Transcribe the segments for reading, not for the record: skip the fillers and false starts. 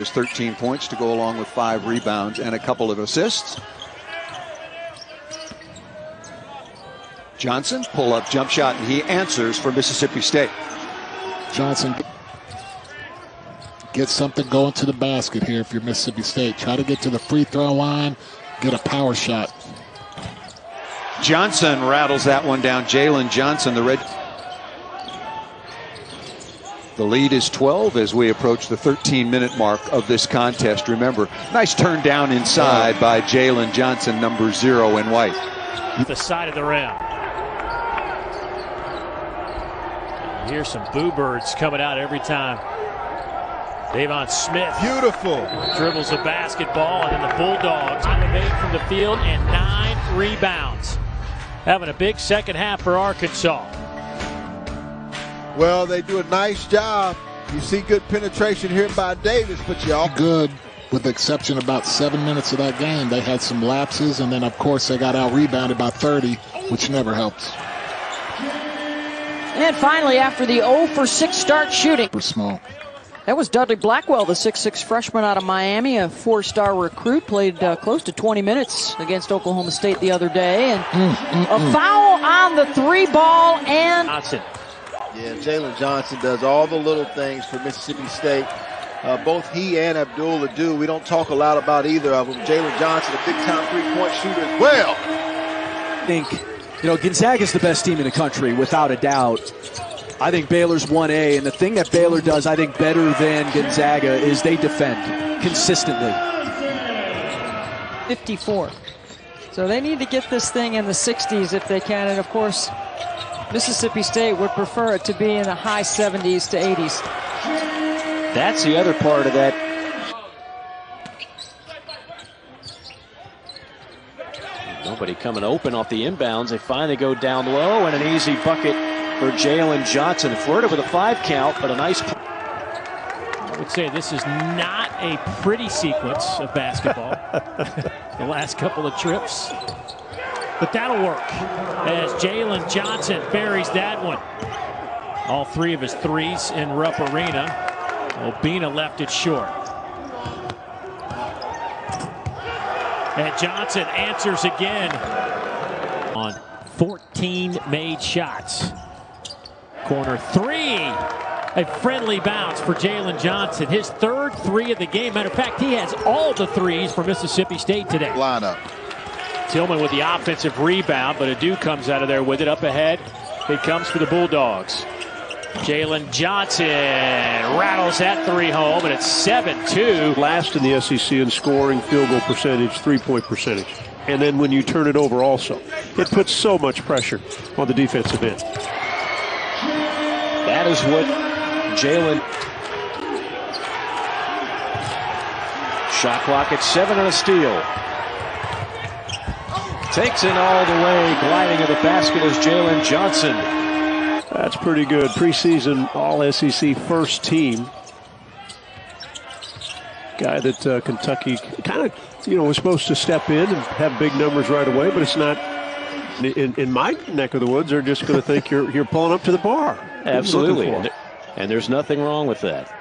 There's 13 points to go along with 5 rebounds and a couple of assists. Johnson, pull-up jump shot, and he answers for Mississippi State. Johnson gets something going to the basket here if you're Mississippi State. Try to get to the free throw line, get a power shot. Johnson rattles that one down. Jalen Johnson, the red. The lead is 12 as we approach the 13-minute mark of this contest. Remember, nice turn down inside by Jalen Johnson, number 0 in white. The side of the rim. Here's some boo birds coming out every time. Davon Smith. Beautiful. Dribbles a basketball, and then the Bulldogs on the make from the field and 9 rebounds. Having a big second half for Arkansas. Well, they do a nice job. You see good penetration here by Davis, but you all good, with the exception of about 7 minutes of that game. They had some lapses, and then, of course, they got out-rebounded by 30, which never helps. And finally, after the 0 for 6 start shooting. For small. That was Dudley Blackwell, the 6'6" freshman out of Miami, a 4-star recruit, played close to 20 minutes against Oklahoma State the other day. And a foul on the 3-ball and Johnson. Yeah, Jalen Johnson does all the little things for Mississippi State. Both he and Abdullah do. We don't talk a lot about either of them. Jalen Johnson, a big-time three-point shooter as well. I think, Gonzaga's the best team in the country, without a doubt. I think Baylor's 1A, and the thing that Baylor does, I think, better than Gonzaga is they defend consistently. 54. So they need to get this thing in the 60s if they can, and of course, Mississippi State would prefer it to be in the high 70s to 80s. That's the other part of that. Nobody coming open off the inbounds. They finally go down low, and an easy bucket for Jalen Johnson. Florida with a 5 count, but a nice. I would say this is not a pretty sequence of basketball. The last couple of trips. But that'll work as Jalen Johnson buries that one. All 3 of his threes in Rupp Arena. Obina left it short. And Johnson answers again on 14 made shots. Corner 3. A friendly bounce for Jalen Johnson. His 3rd 3 of the game. Matter of fact, he has all the 3s for Mississippi State today. Lineup. Tillman with the offensive rebound, but Adu comes out of there with it up ahead. It comes for the Bulldogs. Jalen Johnson rattles that 3 home, and it's 7-2. Last in the SEC in scoring, field goal percentage, 3-point percentage. And then when you turn it over also, it puts so much pressure on the defensive end. That is what Jalen. Shot clock at 7 and a steal. Takes it all the way, gliding to the basket is Jalen Johnson. That's pretty good. Preseason All-SEC first team. Guy that Kentucky kind of, was supposed to step in and have big numbers right away, but it's not. In my neck of the woods, they're just going to think you're pulling up to the bar. Absolutely, and there's nothing wrong with that.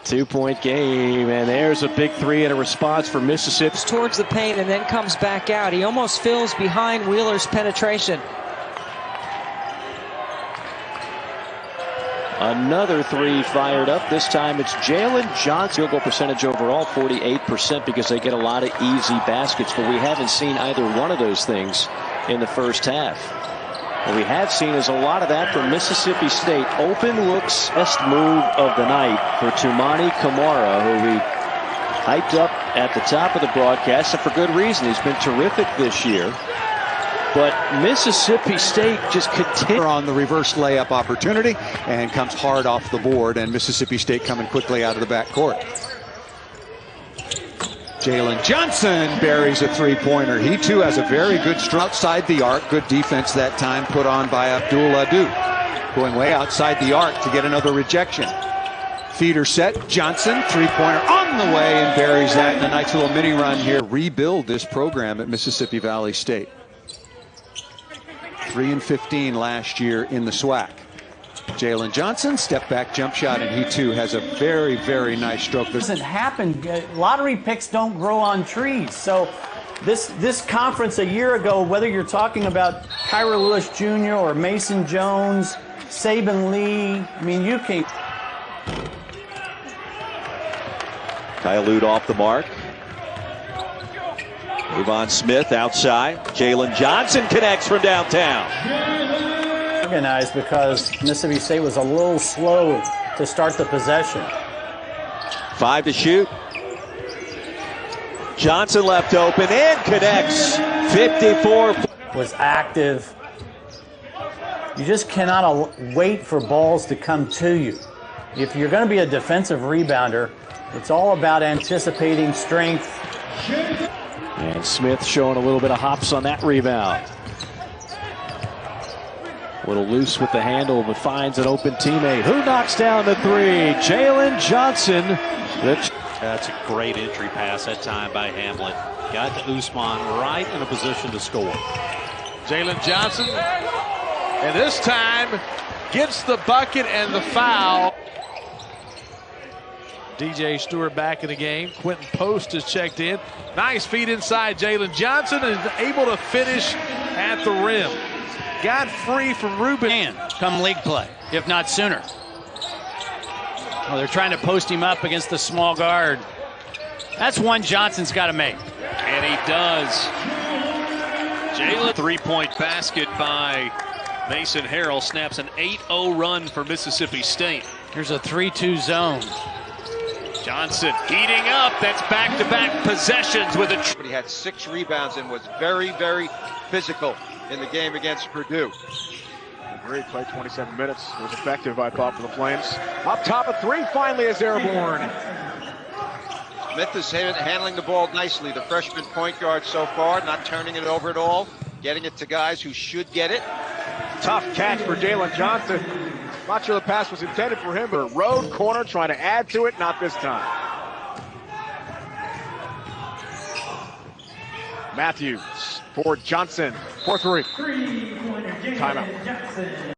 2-point game, and there's a big 3 and a response for Mississippi. Towards the paint and then comes back out. He almost fills behind Wheeler's penetration. Another 3 fired up. This time it's Jalen Johnson. Field goal percentage overall 48% because they get a lot of easy baskets, but we haven't seen either one of those things in the first half. What we have seen is a lot of that from Mississippi State. Open looks, best move of the night for 𝗀𝗏 who we hyped up at the top of the broadcast, and for good reason. He's been terrific this year. But Mississippi State just continues on the reverse layup opportunity and comes hard off the board, and Mississippi State coming quickly out of the backcourt. Jalen Johnson buries a 3-pointer. He too has a very good stroke outside the arc. Good defense that time put on by Abdullah Adu. Going way outside the arc to get another rejection. Feeder set. Johnson, 3-pointer on the way, and buries that in a nice little mini run here. Rebuild this program at Mississippi Valley State. 3-15 last year in the SWAC. Jalen Johnson, step back jump shot, and he too has a very, very nice stroke. Doesn't happen. Lottery picks don't grow on trees. So this conference a year ago, whether you're talking about Kyra Lewis Jr. or Mason Jones, Saban Lee, I mean, you can. Kyle off the mark. Avon Smith outside. Jalen Johnson connects from downtown. Organized because Mississippi State was a little slow to start the possession. 5 to shoot. Johnson left open and connects. 54. Was active. You just cannot wait for balls to come to you. If you're going to be a defensive rebounder, it's all about anticipating strength. And Smith showing a little bit of hops on that rebound. A little loose with the handle, but finds an open teammate. Who knocks down the three? Jalen Johnson. That's a great entry pass that time by Hamlin. Got 𝗀𝗲𝗱𝘆 right in a position to score. Jalen Johnson, and this time gets the bucket and the foul. DJ Stewart back in the game. Quentin Post is checked in. Nice feed inside Jalen Johnson and is able to finish at the rim. Got free from Ruben. Come league play, if not sooner. Oh, they're trying to post him up against the small guard. That's one Johnson's got to make. And he does. Jalen, three-point basket by Mason Harrell snaps an 8-0 run for Mississippi State. Here's a 3-2 zone. Johnson heating up. That's back-to-back possessions with a. But he had 6 rebounds and was very, very physical in the game against Purdue. Great play, 27 minutes. It was effective, I thought, for the Flames. Up top of 3, finally is airborne. Smith is handling the ball nicely. The freshman point guard so far, not turning it over at all, getting it to guys who should get it. Tough catch for Jalen Johnson. Not sure the pass was intended for him, but a road corner trying to add to it, not this time. Matthews for Johnson, 4-3. Timeout.